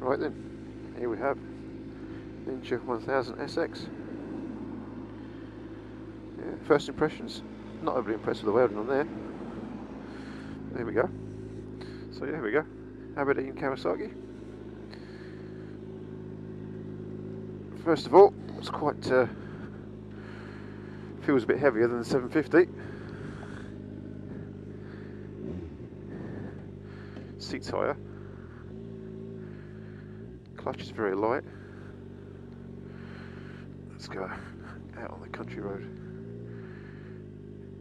Right then, here we have Ninja 1000 SX. Yeah, first impressions, not overly impressed with the welding on there. There we go. So yeah, here we go. Aberdeen Kawasaki. First of all, it's quite feels a bit heavier than the 750. Seats higher. Clutch is very light. Let's go out on the country road.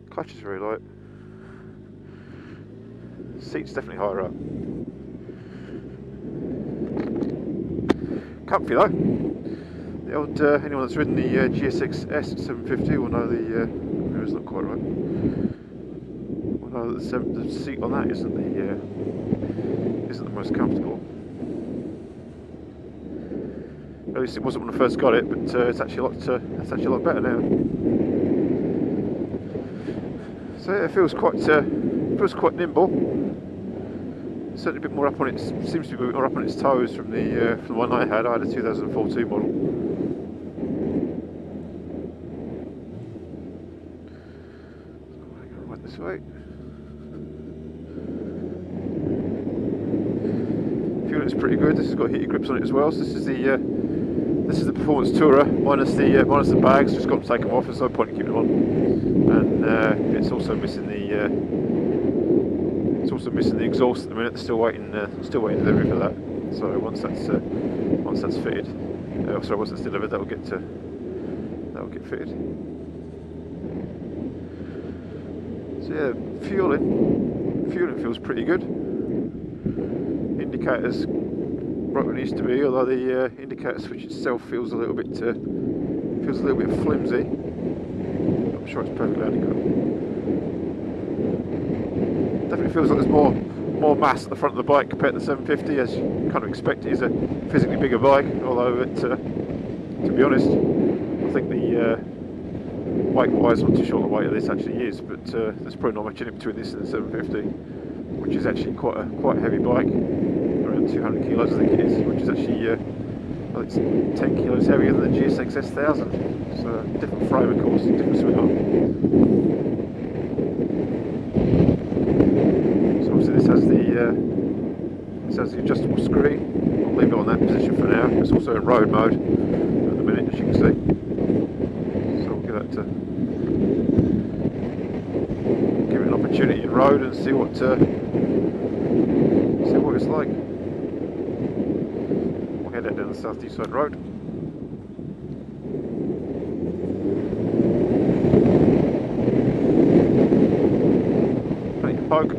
Clutch is very light. Seats definitely higher up. Comfy though. The old anyone that's ridden the GSX S 750 will know the mirror's not quite right. Will know that the seat on that isn't the most comfortable. At least it wasn't when I first got it, but it's actually a lot better now. So yeah, it feels quite nimble. Certainly a bit more up on its, seems to be a bit more up on its toes from the one I had. I had a 2014 model. Right this way. Fueling's pretty good. This has got heated grips on it as well. So this is the performance tourer minus the bags. Just got to take them off. There's no point in keeping them on. And it's also missing the exhaust at the minute. They're still waiting delivery for that. So once that's fitted, once it's delivered, that will get fitted. So yeah, fueling feels pretty good. Indicators right where it needs to be, although the indicator switch itself feels a little bit flimsy. I'm sure it's perfectly adequate. Definitely feels like there's more mass at the front of the bike compared to the 750, as you kind of expect. It is a physically bigger bike, although to be honest, I think the weight-wise, I'm not too sure what the weight of this actually is, but there's probably not much in between this and the 750, which is actually quite a heavy bike, around 200 kilos I think it is, which is actually well, it's 10 kilos heavier than the GSX S1000. So different frame, of course, different swing arm. So obviously this has the adjustable screen. I'll leave it on that position for now. It's also in road mode at the minute, as you can see. So we'll give that give it an opportunity in road and see what it's like. We'll head out down the South Deeside Road. Plenty of poke,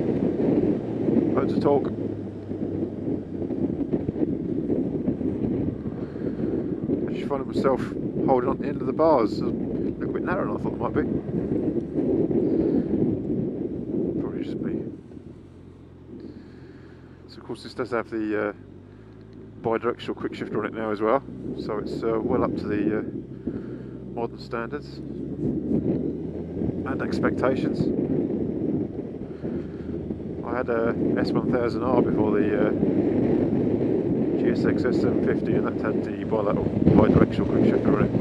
loads of torque. I just find myself holding on the end of the bars a little bit narrower than I thought it might be. Probably just me. So of course this does have the bi-directional quick shifter on it now as well, so it's well up to the modern standards and expectations. I had a S1000R before the GSX S750, and that had the bi-directional quick shifter on it.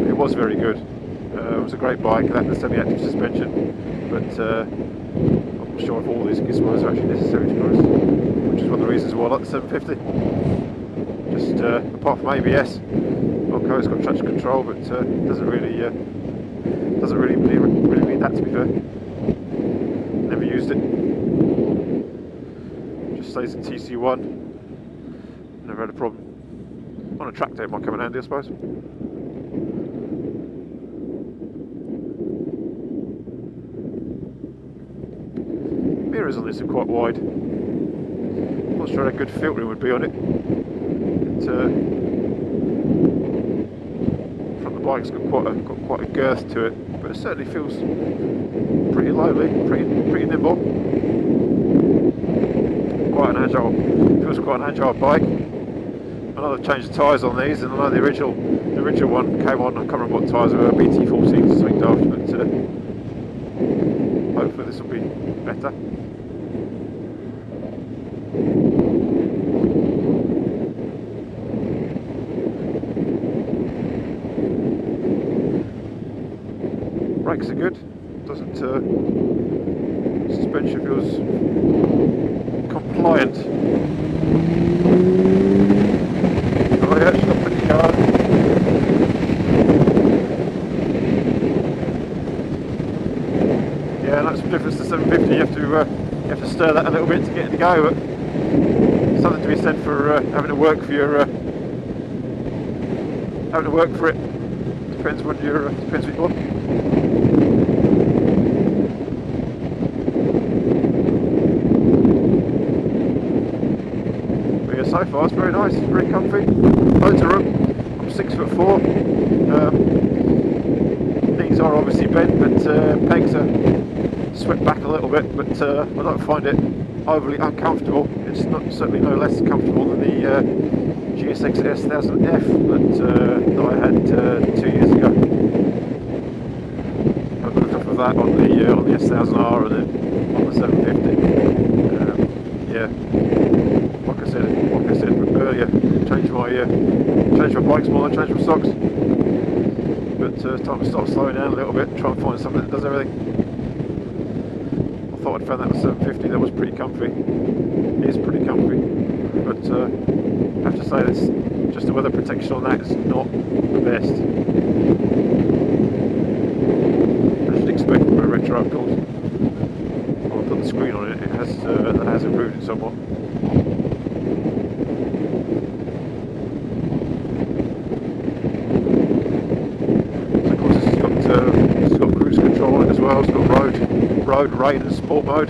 It was very good. It was a great bike. It had the semi-active suspension, but I'm not sure if all these gizmos are actually necessary, to be honest, which is one of the reasons why I like the 750. Just apart from ABS, okay, it's got traction control, but doesn't really need that, to be fair. Never used it. Just stays at TC1. Never had a problem. On a track day it might come in handy, I suppose. Mirrors on this are quite wide. I'm not sure how good filtering would be on it. Front of the bike's got quite a girth to it, but it certainly feels pretty lively, pretty nimble. Feels quite an agile bike. I know they've changed the tyres on these, and I know the original one came on, I can't remember what tyres were, BT14s or something daft, but hopefully this will be better. Brakes are good. Doesn't suspension feels compliant. Oh yeah, stop the car. Yeah, that's the difference to 750. You have to stir that a little bit to get it to go, but something to be said for having to work for your having to work for it. Depends what you want. But yeah, so far it's very nice. It's very comfy. Loads of room. I'm 6'4". These are obviously bent, but pegs are swept back a little bit. But I don't find it overly uncomfortable. It's not certainly no less comfortable than the GSX S1000F that I had 2 years ago. I got enough of that on the S1000R and then on the 750. Yeah, like I said earlier, change my bikes more than change my socks. But it's time to start slowing down a little bit and try and find something that does everything. I thought I'd found that with 750 that was pretty comfy. It is pretty comfy, but I have to say this, just the weather protection on that is not the best. I should expect from a retro, of course. I'll put the screen on it. It has that has improved it somewhat. So of course it's got cruise control on it as well. It's got road, rain, and sport mode.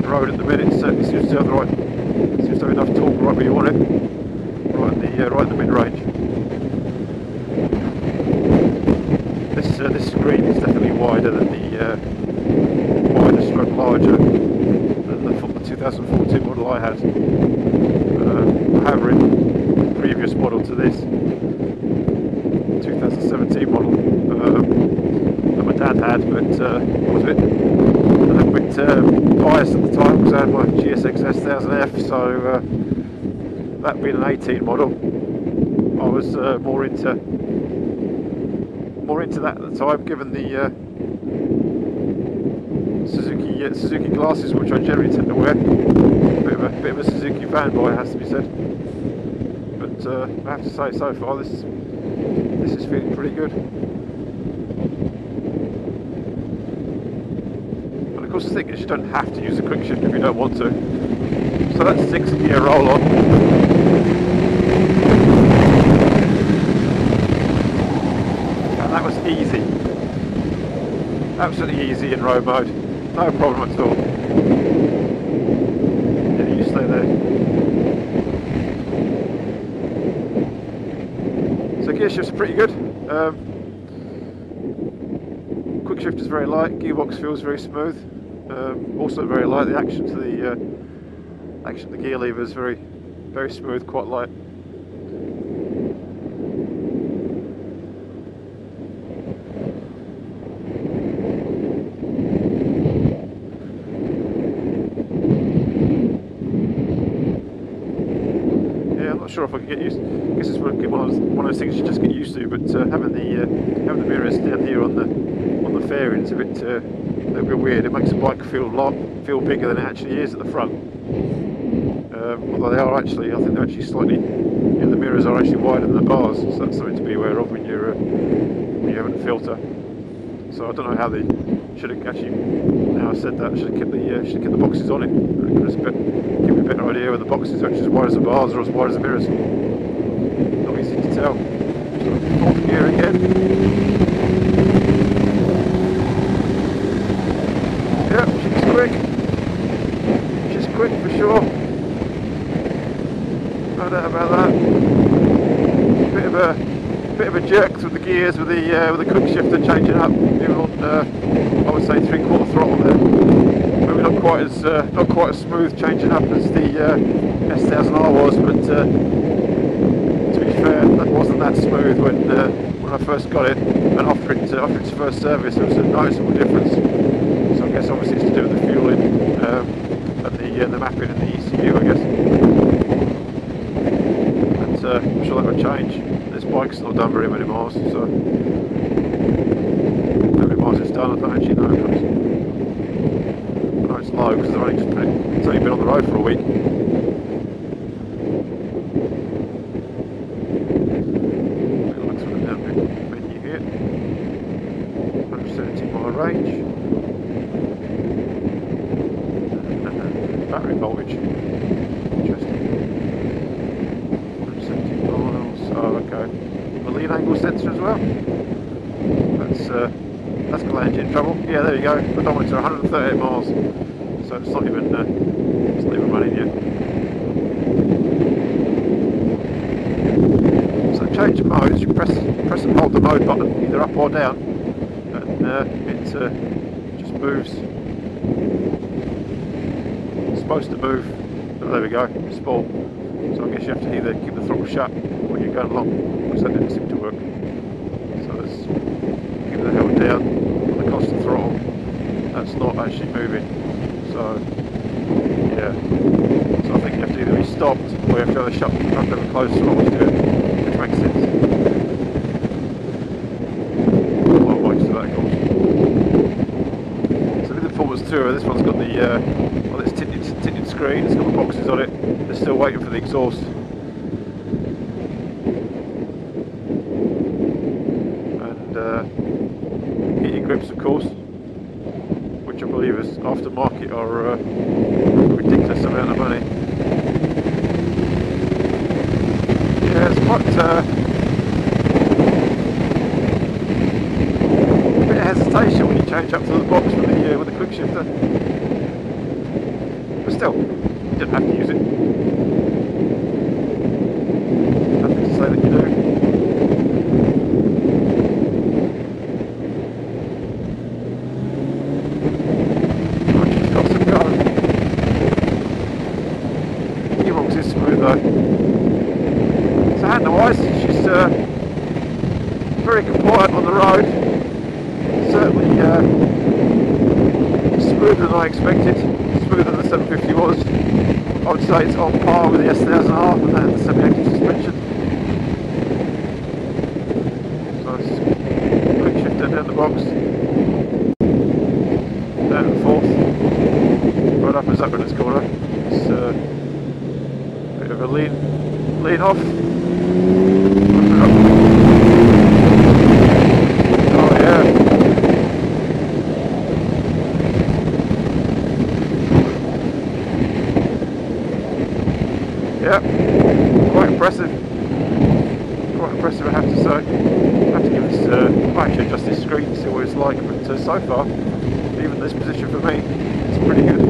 Road at the minute certainly seems to have the right, seems to have enough torque right where you want it, right in the mid-range. This screen is definitely wider than the wider stroke larger than the 2014 model I had. However, in the previous model to this 2017 model that my dad had, but I was a little bit biased at the time because I had my GSX S1000F, so that being an 18 model, I was more into that at the time, given the Suzuki glasses, which I generally tend to wear. Bit of a Suzuki fanboy, it has to be said. But I have to say, so far this is feeling pretty good. But of course, the thing is, you don't have to use a quick shift if you don't want to. So that's 6 gear roll on. And that was easy. Absolutely easy in road mode. No problem at all. Yeah, you stay there. So gear shifts are pretty good. Quick shift is very light. Gearbox feels very smooth. Also very light. The action to the gear lever is very smooth, quite light. Sure if I can get used. I guess it's one of those things you just get used to. But having the mirrors down here on the fairings, a little bit weird. It makes the bike feel bigger than it actually is at the front. Although they are actually, I think they're actually slightly. The mirrors are actually wider than the bars, so that's something to be aware of when you're having a filter. So I don't know how they should have actually. Now I said that, should have kept the boxes on it. Give me a better idea whether the boxes are actually as wide as the bars or as wide as the mirrors. Not easy to tell. So fourth gear again. Yep, she's quick. She's quick for sure. No doubt about that. Bit of a jerk through the gears with the quick shifter changing up. Even on I would say 3/4 throttle there. Maybe not quite as smooth changing up as the S1000R was, but to be fair, that wasn't that smooth when I first got it, and after its first service, there was a noticeable difference. So I guess obviously it's to do with the fueling and the mapping and the ECU, I guess. I'm sure that would change. This bike's not done very many miles, so how many miles it's done I don't actually know. But I know it's low because it's only been on the road for a week. Looks like a menu here. 170 mile range. Battery voltage. Interesting. 170 miles. Oh, okay. A lead angle sensor as well. That's going to land you in trouble. Yeah, there you go. Odometer 138 miles. So it's not even running yet. So change modes. You press and hold the mode button either up or down, and it just moves. Supposed to move. Oh, there we go, sport. So I guess you have to either keep the throttle shut when you're going along, because that didn't seem to work. So let's keep the held down on the constant throttle. That's not actually moving. So yeah. So I think you have to either be stopped or you have to have a shut, you have to have a closed throttle to do it, which makes sense. Well, bikes do that, of course. So the Performance Tourer, this one's got the well, it's tinted screen, it's got the boxes on it, they're still waiting for the exhaust. And heated grips, of course, which I believe is aftermarket or ridiculous amount of money. Yeah, it's quite a bit of hesitation when you change up to the box with the quick shifter. But still, you didn't have to use it. Nothing to say that you do. Oh, she's got some go. Gearbox is smooth though. So handle-wise, she's very compliant on the road. Certainly smoother than I expected. Smoother than the 750 was. I would say it's on par with the S1000R and the semi-active suspension. So it's quick shifter down the box, down the fourth, right up as up in its corner. It's a bit of a lean off. Oh yeah. Yep, quite impressive. Quite impressive, I have to say. I have to give this, I actually adjust this screen to see what it's like, but so far, even this position for me, it's pretty good.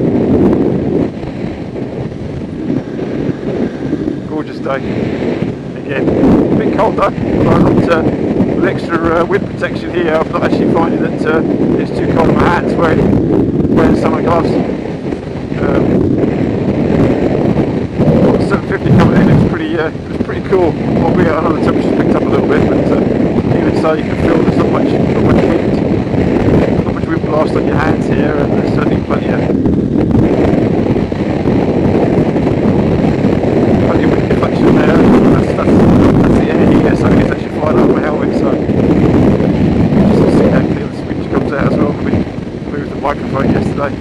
Gorgeous day. Again, a bit cold though, although I'm not, with extra wind protection here, I'm not actually finding that it's too cold on my hands wearing summer gloves. 750 coming in, it's pretty cool. Albeit I know the temperature's picked up a little bit, but even so you can feel there's not much wind blast on your hands here, and there's certainly plenty of wind deflection there. That's the air here, so it's actually flying over my helmet, so you can just see how clear the speech comes out as well. We moved the microphone yesterday.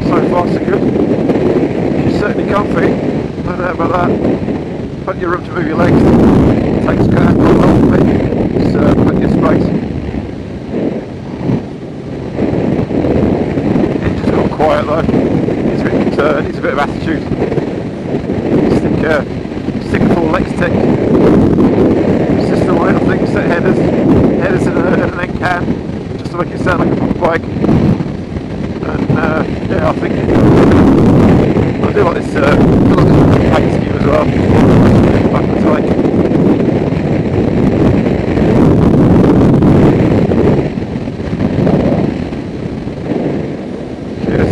So far so good. She's certainly comfy, no doubt about that. Plenty of room to move your legs. Takes care of me. It's plenty of space. Engine's gone quiet though. Needs a bit of attitude. Stick a full Lex-Tech system on it, I think. Set headers in an end can, just to make it sound like a proper bike. And yeah, I think I do like this paint scheme as well. Back the tight. Yes,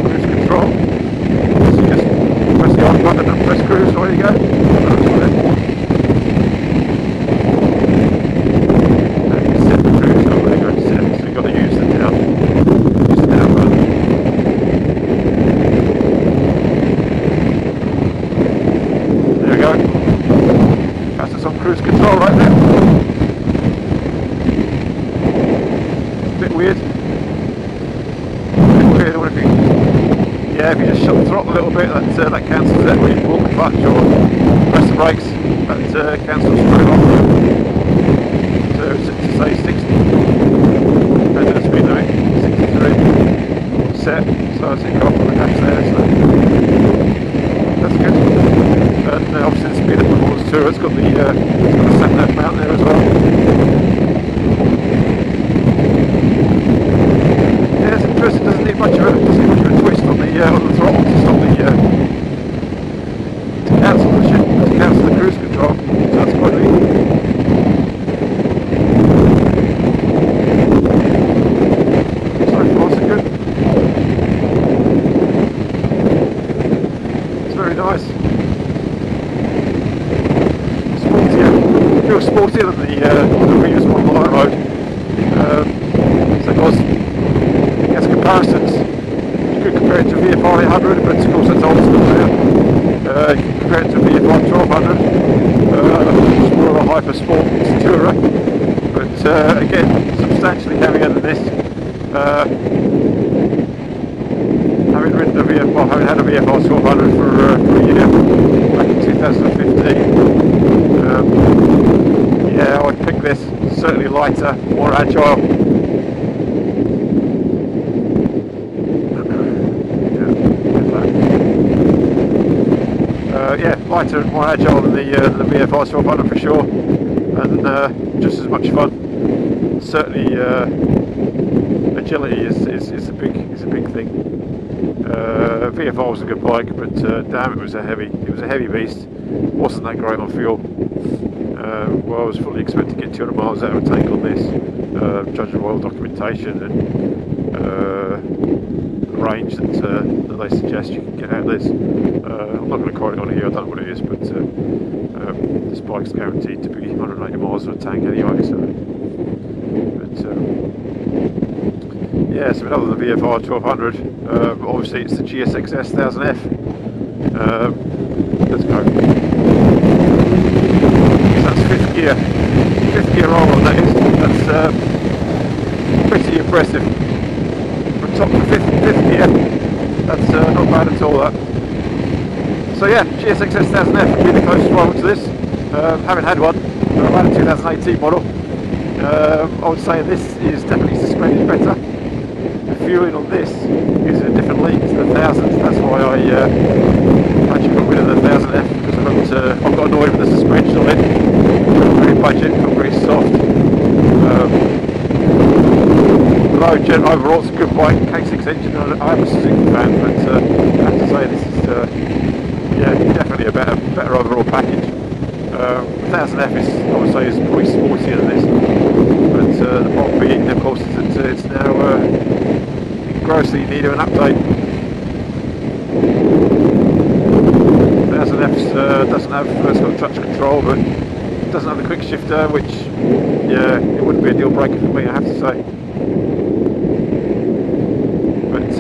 cruise control. So you just press the on button and press cruise, and away you go. And you set the cruise, so you've got to use the down button. yeah, if you just shut the throttle a little bit, that cancels it. When you pull the clutch or press the brakes, that cancels straight off. So to say 60, depending on the speed limit, 63 set, so I think off on the gas there, so that's good. And obviously the speed performance too, it's got the sat-nav mount there as well. Yeah, it's interesting, doesn't need much of a twist on the throttle to stop to cancel the cruise control, so that's quite neat. So far so good. It's very nice. Sportier. Feels sportier than the previous one on the high road. So it was, as comparisons, you could compare it to VFR 800, but of course that's old school now. You can compare it to VFR 1200, it's more of a hyper sport tourer, but again, substantially heavier than this. Having ridden a VFR, having had a VFR 1200 for a year back in 2015, yeah, I would pick this. Certainly lighter, more agile. Yeah, lighter and more agile than the VFR 1200 for sure, and just as much fun. Certainly, agility is a big thing. VFR was a good bike, but damn, it was a heavy beast. Wasn't that great on fuel. Well, I was fully expecting to get 200 miles out of a tank on this, judging oil documentation and range that they suggest you can get out of this. I'm not going to quote it on here, I don't know what it is, but this bike's guaranteed to be 180 miles of a tank anyway, so. But yeah, so other than the VFR 1200, obviously it's the GSX-S 1000F. Let's go. So that's fifth gear roll on that is. That's pretty impressive. From top to fifth gear, that's not bad at all, that. So yeah, GSX-S 1000F would be the closest rival to this. Haven't had one, I've had a 2018 model. I would say this is definitely suspended better. The fueling on this is a different league to the 1000s, that's why I actually got rid of the 1000F, because I've got annoyed with the suspension on it. Not very budget, not very soft. Overall it's a good bike, K6 engine. I'm a Suzuki fan, but I have to say this is yeah, definitely a better overall package. 1000F is, I would say, is probably sportier than this, but the problem being, of course, is that it's now grossly in need of an update. 1000F doesn't have, it's got touch control, but it doesn't have the quick shifter, which, yeah, it wouldn't be a deal breaker for me, I have to say. But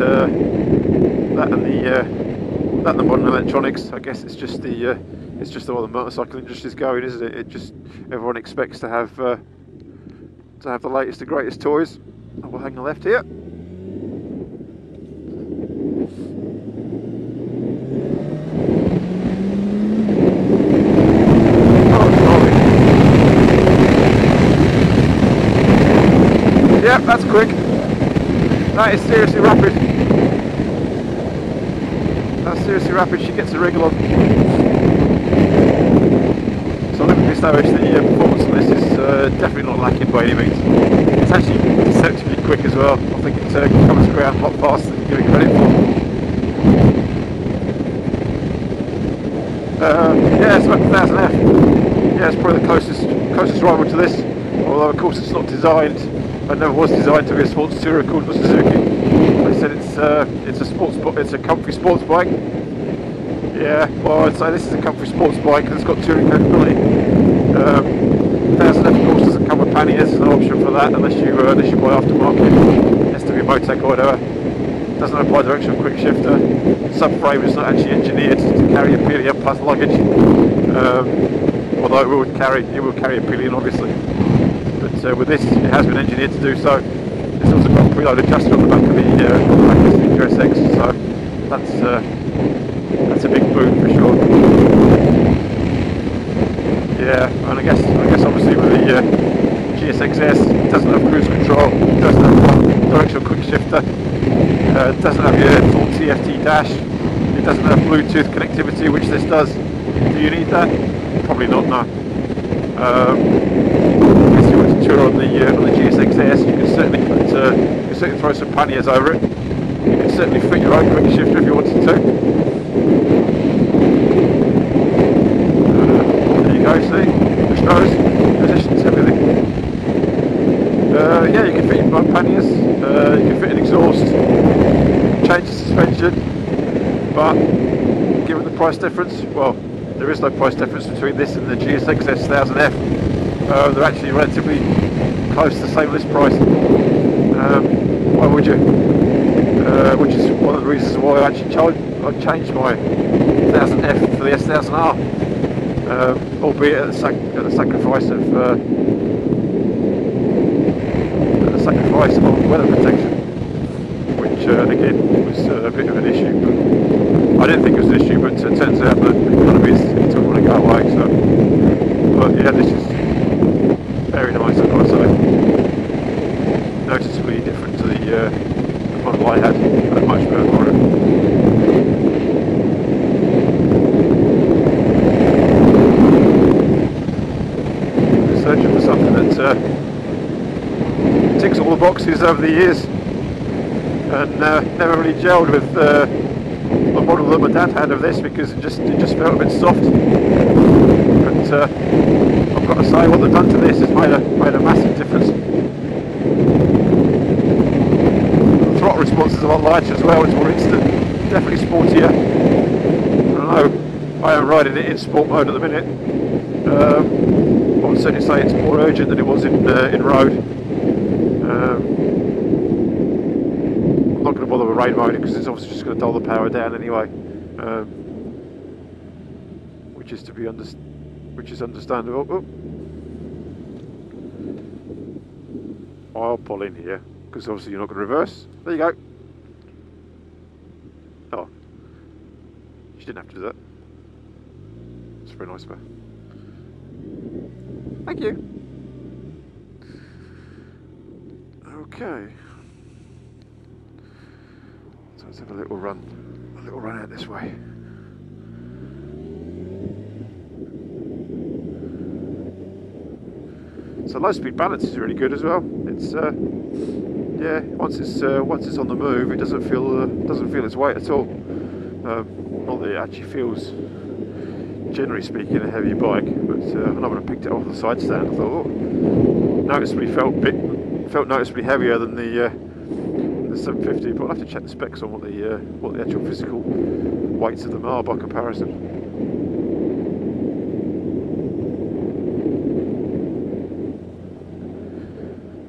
that and the modern electronics, I guess it's just the way the motorcycle industry is going, isn't it? It just, everyone expects to have the latest and greatest toys. I will hang a left here. Yep, that's quick. That is seriously rapid. That's seriously rapid. She gets a wriggle on. So let me establish the performance on this is definitely not lacking by any means. It's actually deceptively quick as well. I think it covers ground a lot faster than you give it credit for. Yeah, it's about 1000F. Yeah, it's probably the closest rival to this. Although of course it's not designed. It never was designed to be a sports tourer called the Suzuki. They said it's a comfy sports bike. Yeah, well I'd say this is a comfy sports bike and it's got touring capability. 1000F of course doesn't come with panniers, there's no option for that unless you buy aftermarket. It has to be a Motec or whatever. Doesn't have bi-directional quick shifter. Subframe is not actually engineered to carry a pillion plus luggage. Although it will carry a pillion obviously. But with this, it has been engineered to do so. It's also got a preload adjuster on the back of the GSX, so that's a big boom for sure. Yeah, and I guess obviously with the GSXS, it doesn't have cruise control, it doesn't have directional quick shifter, it doesn't have your full TFT dash, it doesn't have Bluetooth connectivity, which this does. Do you need that? Probably not, no. If you want to tour on the GSXS, you can certainly throw some panniers over it. You can certainly fit your own quick shifter if you wanted to. There you go, see? Controls, positions, everything. Yeah, you can fit your panniers, you can fit an exhaust, change the suspension, but given the price difference, well, there is no price difference between this and the GSXS 1000F. They're actually relatively close to the same list price. Why would you? Which is one of the reasons why I actually changed my 1000F for the S1000R, albeit at the sacrifice of weather protection, which again was a bit of an issue. But I didn't think it was an issue, but it turns out that the economy doesn't want to go away. So, but yeah, this is very nice, I've got to say. Noticeably different to the model I had. Much better for it. Searching for something that ticks all the boxes over the years, and never really gelled with the model that my dad had of this because it just felt a bit soft. But I've got to say, what they've done to this has made a massive difference. The throttle response is a lot lighter as well. It's more instant, definitely sportier. I don't know. I am riding it in sport mode at the minute. I would certainly say it's more urgent than it was in road. I'm not going to bother with rain mode because it's obviously just going to dull the power down anyway, which is understandable. Oh. I'll pull in here because obviously you're not going to reverse. There you go. Oh, you didn't have to do that. It's very nice of her. Thank you. Okay. So let's have a little run out this way. So low speed balance is really good as well. It's yeah, once it's on the move, it doesn't feel its weight at all. Not that it actually feels, generally speaking, a heavy bike, but I know when I picked it off the side stand, I thought, oh, noticeably felt noticeably heavier than the 750. But I'll have to check the specs on what the actual physical weights of them are by comparison.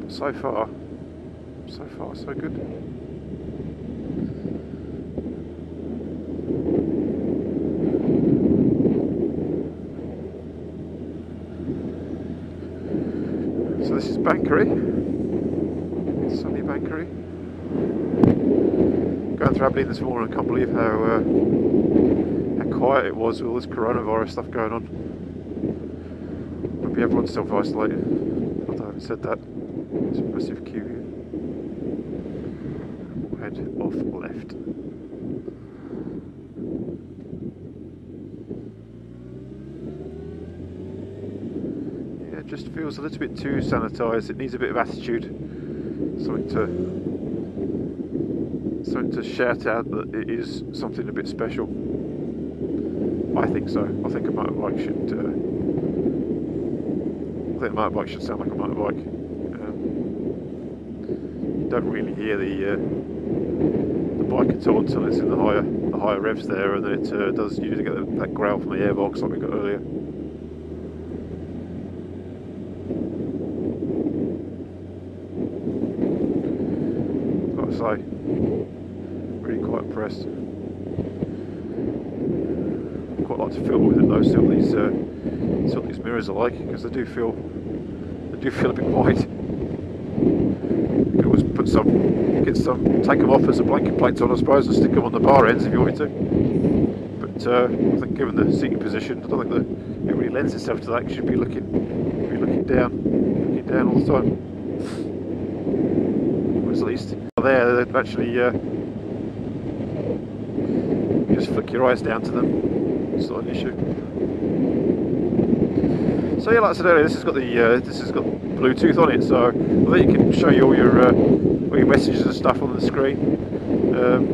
But so far, so good. So this is Bankery, sunny Bankery. Going through Aberdeen this morning, I can't believe how quiet it was with all this coronavirus stuff going on. Maybe everyone's self-isolated. Although I haven't said that. It's a massive queue here. We'll head off left. It just feels a little bit too sanitised. It needs a bit of attitude, something to shout out that it is something a bit special. I think so. I think a motorbike should. I think a motorbike should sound like a motorbike. You don't really hear the bike at all until it's in the higher revs there, and then it does usually get that growl from the airbox like we got earlier. Say, really quite impressed. Quite like to film with it though. See what these mirrors are like, because they do feel a bit wide. You can always put take them off as a blanket plates on, I suppose, and stick them on the bar ends if you wanted to. But I think given the seating position, I don't think it really lends itself to that. You should be looking down all the time. Whereas at least there, they'd actually you just flick your eyes down to them. It's not an issue. So yeah, like I said earlier, this has got Bluetooth on it, so I think it can show you all your messages and stuff on the screen.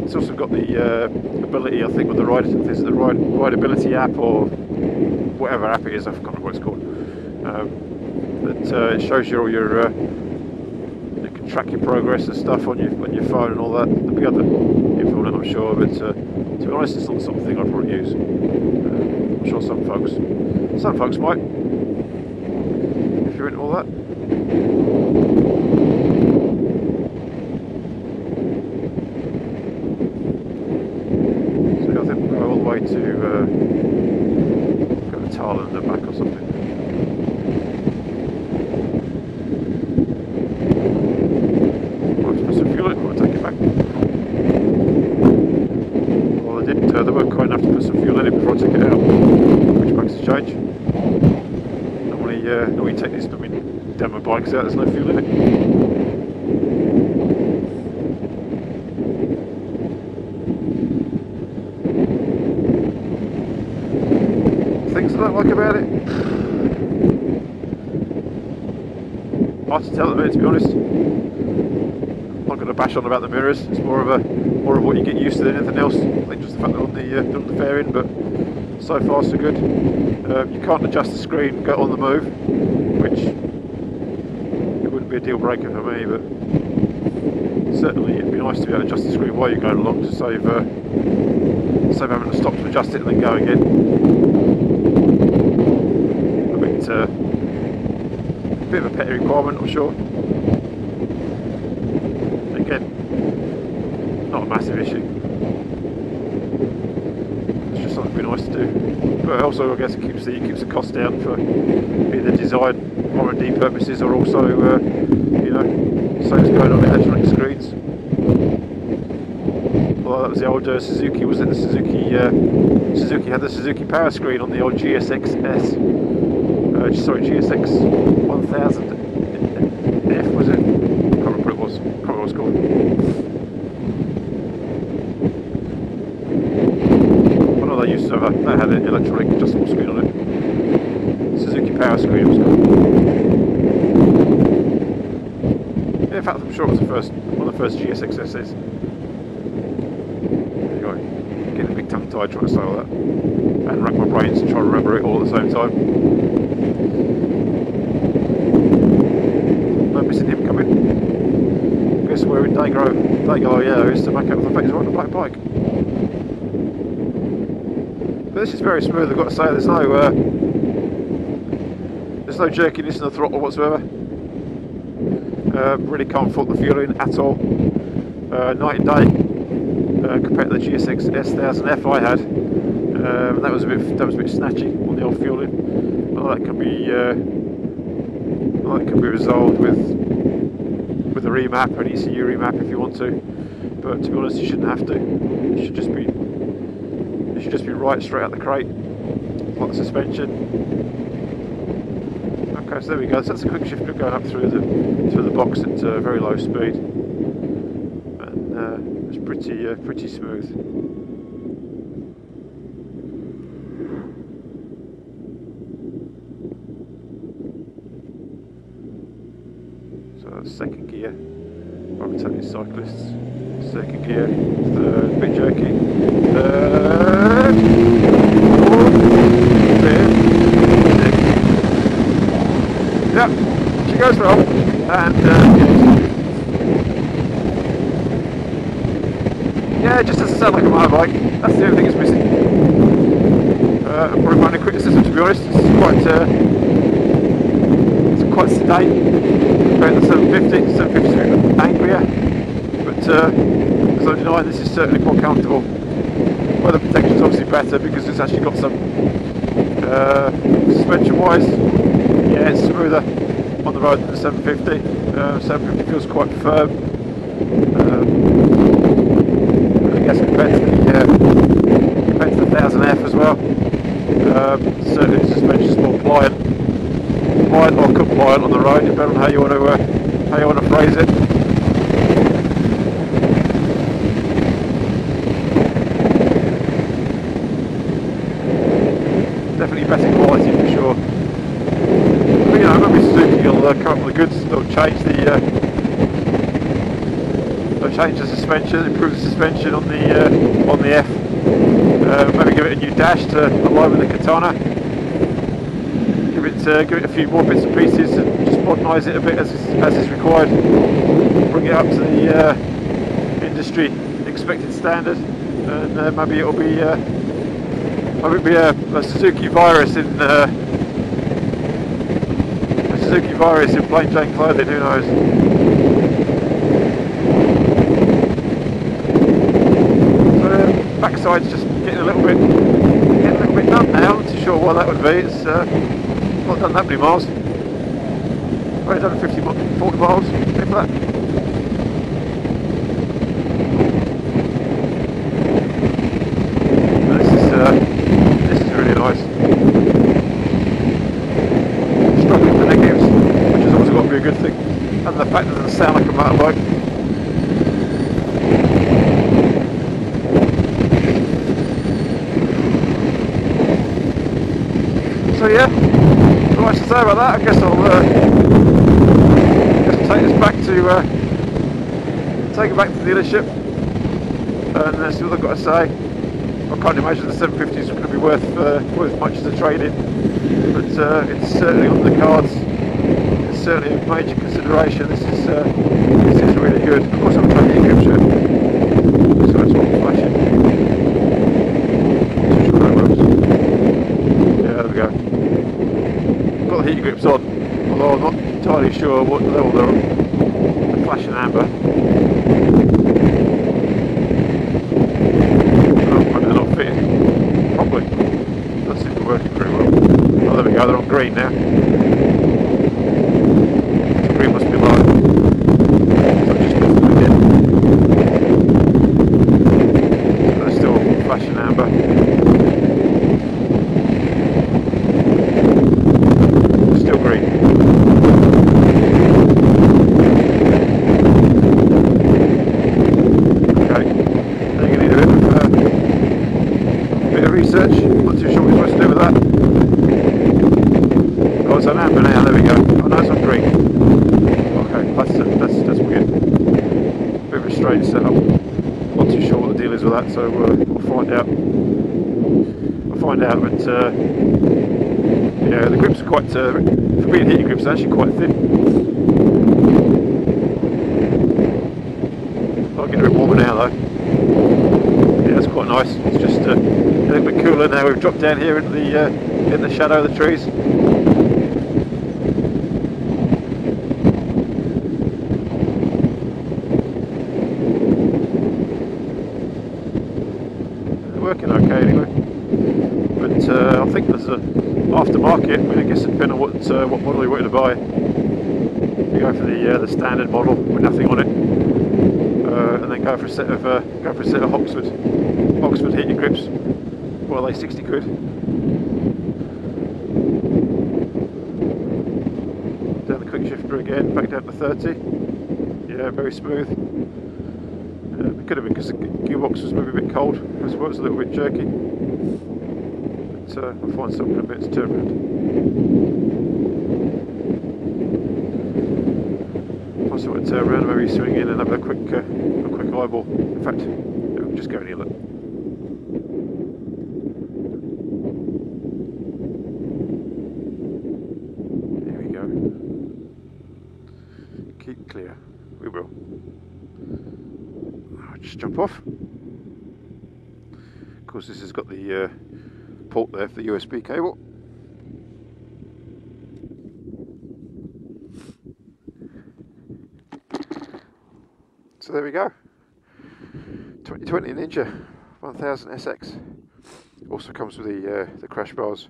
It's also got the ability, I think, with the rideability app or whatever app it is, I can't remember what it's called. That it shows you all your you can track your progress and stuff on your phone and all that. There'll be other info on it, I'm sure, but to be honest, it's not the sort of thing I'd probably use. I'm sure some folks might, if you're into all that. So I think we'll go all the way to go to Thailand and back or something. They weren't kind enough to put some fuel in it before I took it out, which makes a change. Normally take these demo bikes out, there's no fuel in it. Things I don't like about it, hard to tell at the minute, to be honest. I'm not going to bash on about the mirrors. It's more of what you get used to than anything else. I think just the fact that on the fairing, but so far so good. You can't adjust the screen, go on the move, which it wouldn't be a deal breaker for me, but certainly it'd be nice to be able to adjust the screen while you're going along to save having to stop to adjust it and then go again. A bit of a petty requirement, I'm sure. Again, not a massive issue. It's just something that'd be nice to do. But also, I guess it keeps the cost down for either design R&D purposes or also, saves going on electronic screens. Well, that was the old Suzuki, wasn't it? The Suzuki had the Suzuki power screen on the old GSX-S. GSX 1000F, was it? Can't remember what it was. Can't remember what it was called. I know they used to have they had an electronic adjustable screen on it. Suzuki power screen it was called. Yeah, in fact, I'm sure it was one of the first GSX-S's. Anyway, getting a big tongue tied trying to say all that. And rack my brains and try to remember it all at the same time. No missing him coming. Guess we're in Dayglow. Yeah, it's to back up the fact he's riding a black bike. But this is very smooth, I've got to say. There's no jerkiness in the throttle whatsoever. Really can't fault the fueling at all. Night and day compared to the GSX S1000F I had. That was a bit snatchy on the old fueling. Well, that can be resolved with a remap, an ECU remap if you want to. But to be honest, you shouldn't have to. It should just be right straight out the crate, like the suspension. Okay, so there we go. So that's a quick shifter going up through the box at very low speed, and it's pretty smooth. Second gear, rotating cyclists, second gear, third, bit jerky, third, fourth, fifth, sixth. Yep, she goes well, and yeah, it just doesn't sound like a motorbike. That's the only thing it's missing. I'm probably finding criticism, to be honest. It's quite sedate. Compared to the 750, the 750 is a bit angrier, but there's no denying this is certainly more comfortable. Weather protection is obviously better because it's actually got some suspension wise, yeah, it's smoother on the road than the 750. 750 feels quite firm, I guess compared to the 1000F as well. Certainly the suspension is more pliant or compliant on the road, depending on how you want to phrase it. Definitely better quality for sure. But, you know, maybe Suzuki will come up with the goods. They'll change the suspension, improve the suspension on the F. Maybe give it a new dash to align with the Katana. Give it a few more bits and pieces and just modernise it a bit as is required. Bring it up to the industry expected standard, and maybe it'll be a Suzuki virus in plain Jane clothing. Who knows? Backside's just getting a little bit done now. I'm not too sure why that would be. It's not done that many miles. Only done 40 miles, if that. This is really nice. Struggling for negatives, which has always got to be a good thing, and the fact that it doesn't sound like a motorbike. So yeah, not much to say about that. I guess I'll take it back to the dealership and see what they've got to say. I can't imagine the 750 is going to be worth much as a trade-in, but it's certainly on the cards. It's certainly a major consideration. This is really good. Of course, I'm trying to get a grip so that's what I'm flashing. Yeah, there we go. Got the heat grips on, although I'm not entirely sure what level they're on. They're flashing amber. Maybe they're not fitting properly. Doesn't seem to be working very well. Oh, there we go, they're on green now. So green must be low. So I've just lifted them again. They're still flashing amber. Still green. Okay, I think I need a bit of research. Not too sure what we're supposed to do with that. Oh, it's on amber now. There we go. Oh no, it's on green. Okay, that's weird. Bit of a strange setup. Not too sure what the deal is with that, so we'll find out. I'll find out, but yeah, the grips are quite, for being heated grips, they're actually quite thin. I'll get a bit warmer now though. Yeah, that's quite nice. It's just a little bit cooler now. We've dropped down here into in the shadow of the trees. They're working okay anyway. But I think there's a aftermarket. I mean, I guess it depends on what model you wanted to buy. You go for the standard model with nothing on it, and then go for a set of Oxford heated grips. Well, they 60 quid. Down the quick shifter again, back down to 30. Yeah, very smooth. It could have been because the gearbox was maybe a bit cold as well. It's a little bit jerky. I'll find something in a bit to turn around. Once I want to turn around, maybe swing in and have a quick eyeball. In fact, no, just go and look. There we go. Keep clear. We will. I'll just jump off. Of course, this has got the port there for the USB cable. So there we go. 2020 Ninja 1000 SX. Also comes with the crash bars.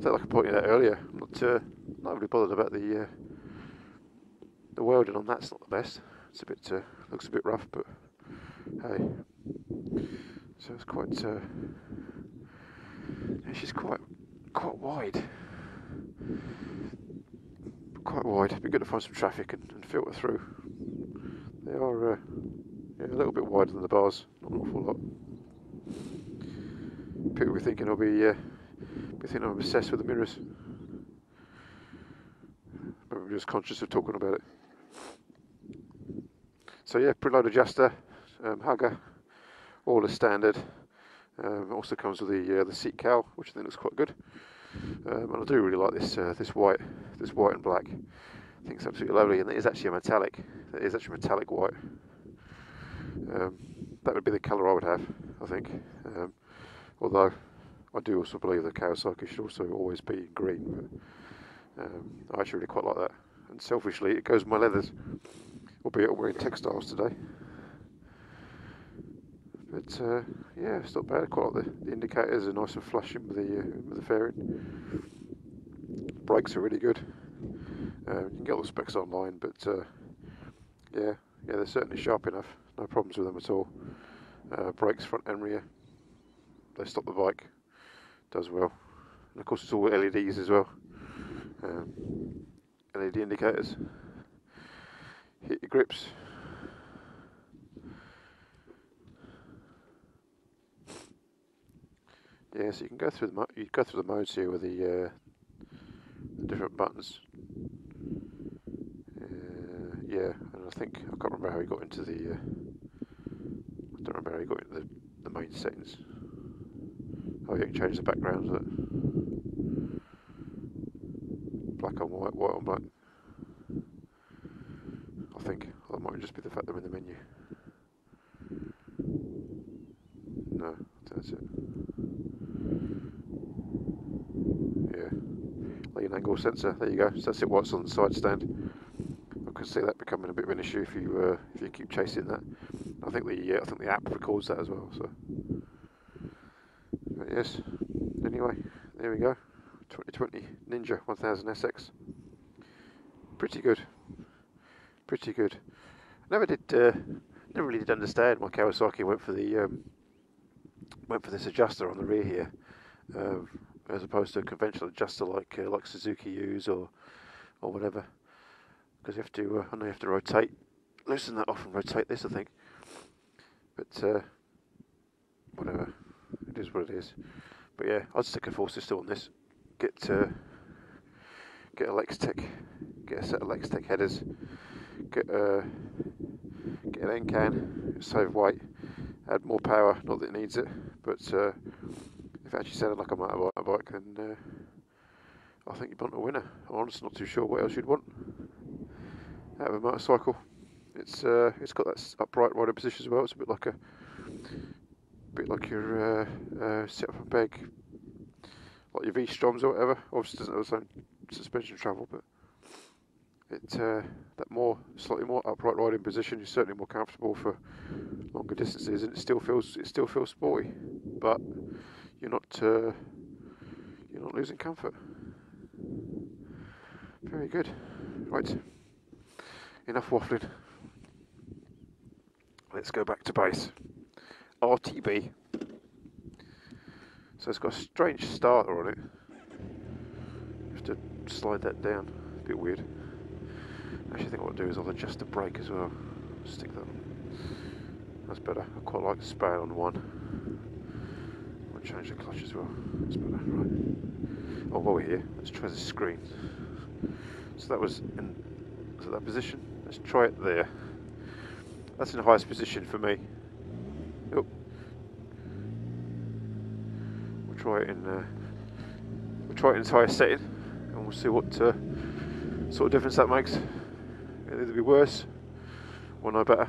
So like I pointed out earlier, I'm not really bothered about the welding on. That's not the best. It's a bit looks a bit rough, but hey. So it's quite she's quite wide. Quite wide. It'd be good to find some traffic and filter through. They are yeah, a little bit wider than the bars, not an awful lot. People be thinking I'll be thinking I'm obsessed with the mirrors. Maybe I'm just conscious of talking about it. So yeah, preload adjuster, hugger, all as standard. Also comes with the seat cowl, which I think looks quite good. And I do really like this this white and black. I think it's absolutely lovely, and it is actually a metallic. It is actually metallic white. That would be the colour I would have, I think. Although I do also believe that Kawasaki should also always be in green. But, I actually really quite like that. And selfishly, it goes with my leathers, albeit I'm wearing textiles today. But yeah, it's not bad. I quite like the indicators are nice and flashing with the fairing. Brakes are really good. You can get all the specs online, but yeah, they're certainly sharp enough. No problems with them at all. Brakes front and rear. They stop the bike. Does well. And of course, it's all LEDs as well. LED indicators. Hit your grips. Yeah, so you can go through the modes here with the different buttons. Yeah, and I can't remember how he got into the. I don't remember how he got into the main settings. Oh, you can change the backgrounds. Black on white, white on black. I think that might just be the fact they're in the menu. No, that's it. Yeah, lane angle sensor. There you go. So that's it. What's on the side stand? I can see that becoming a bit of an issue if you keep chasing that. I think the app records that as well. So, but yes. Anyway, there we go. 2020 Ninja 1000 SX. Pretty good. Pretty good. Never really did understand why Kawasaki went for this adjuster on the rear here, as opposed to a conventional adjuster like Suzuki use or whatever. Because you have to, I know you have to rotate, loosen that off and rotate this, I think. But whatever, it is what it is. But yeah, I'd stick a full system on this. Get a Lextech, get a set of Lextech headers, get an end can, save weight, add more power. Not that it needs it, but if it actually sounded like a motorbike, then I think you'd want a winner. I'm honestly not too sure what else you'd want out of a motorcycle. It's got that upright riding position as well. It's a bit like your sit up and beg, like your V-Stroms or whatever. Obviously, doesn't have its own suspension travel, but that slightly more upright riding position is certainly more comfortable for longer distances, and it still feels sporty, but you're not losing comfort. Very good. Right. Enough waffling. Let's go back to base. RTB. So it's got a strange starter on it. You have to slide that down. A bit weird. Actually, I think what I'll do is I'll adjust the brake as well. Stick that on. That's better. I quite like the span on one. I'll change the clutch as well. That's better. Right. Oh, while we're here, let's try the screen. So that was in that position. Let's try it there. That's in the highest position for me. Oh. We'll try it in its highest setting, and we'll see what sort of difference that makes. It'll either be worse or no better.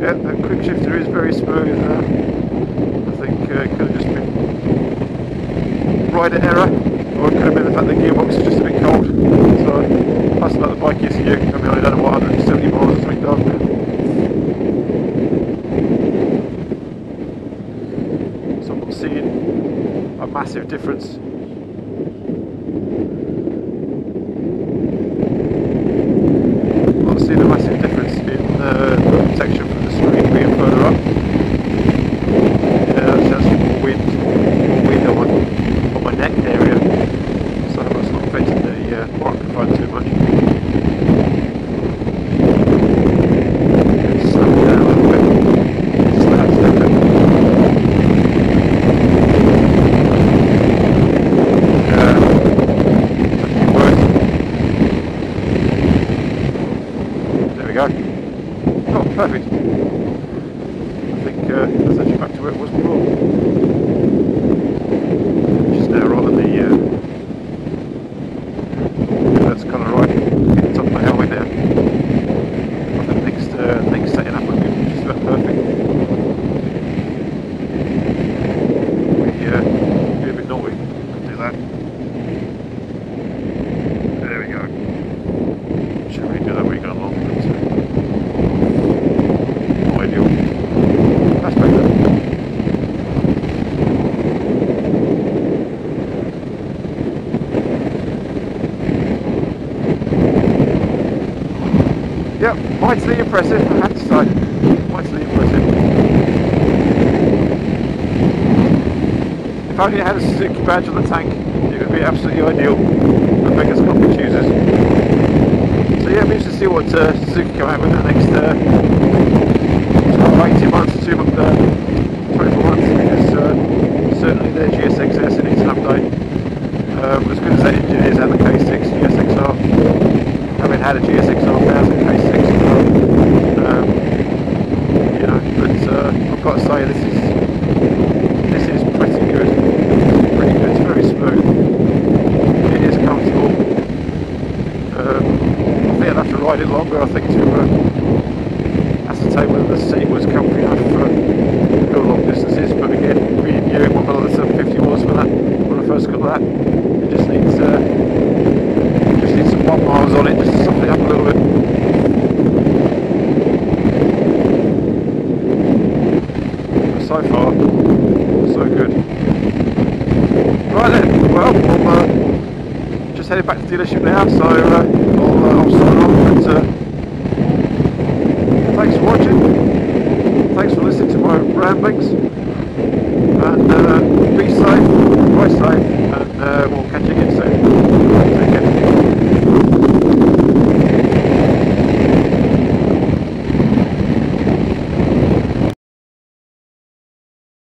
Yeah, that quick shifter is very smooth. I think it could have just been rider error, or it could have been the fact the gearbox is just a bit cold. So, plus about the bike ECU. I mean, I don't know what seeing a massive difference. Not seeing a massive difference in protection from the screen being further up. Yeah, that's actually more wind on my neck area, so that's not affecting the microphone too much. Slow it down a little bit. Slow it down a bit. There we go. Oh, perfect. I think that's actually back to where it was before. Just now right on the that's kind of right at the top of the highway now. I think next setting up will be just about perfect. Be a bit naughty. Do that. There we go. Should really do that when we go along. Not ideal. That's better. Yep, mightily impressive, I have to say. Mightily impressive. If only it had a Suzuki badge on the tank, it would be absolutely ideal for beggars can't be choosers. So yeah, I'm interested to see what Suzuki come out with in the next 18 months, 24 months, because certainly their GSXS needs an update. As good as that engine is, and the K6 GSXR, having had a GSXR 1000 K6 as well, you know, but I've got to say this is pretty good. It's pretty good. It's very smooth. It is comfortable. I think I'd have to ride it longer, I think, to ascertain whether the seat was comfy enough for go long distances. But again, we knew it what the 750 was for that when I first got that. It just needs some pop miles on it just to soften it up a little bit. But so far, so good. Right then, well, I'm just headed back to the dealership now, so I'll sign off. But thanks for watching. Thanks for listening to my ramblings. And be safe, ride safe, and we'll catch you again soon.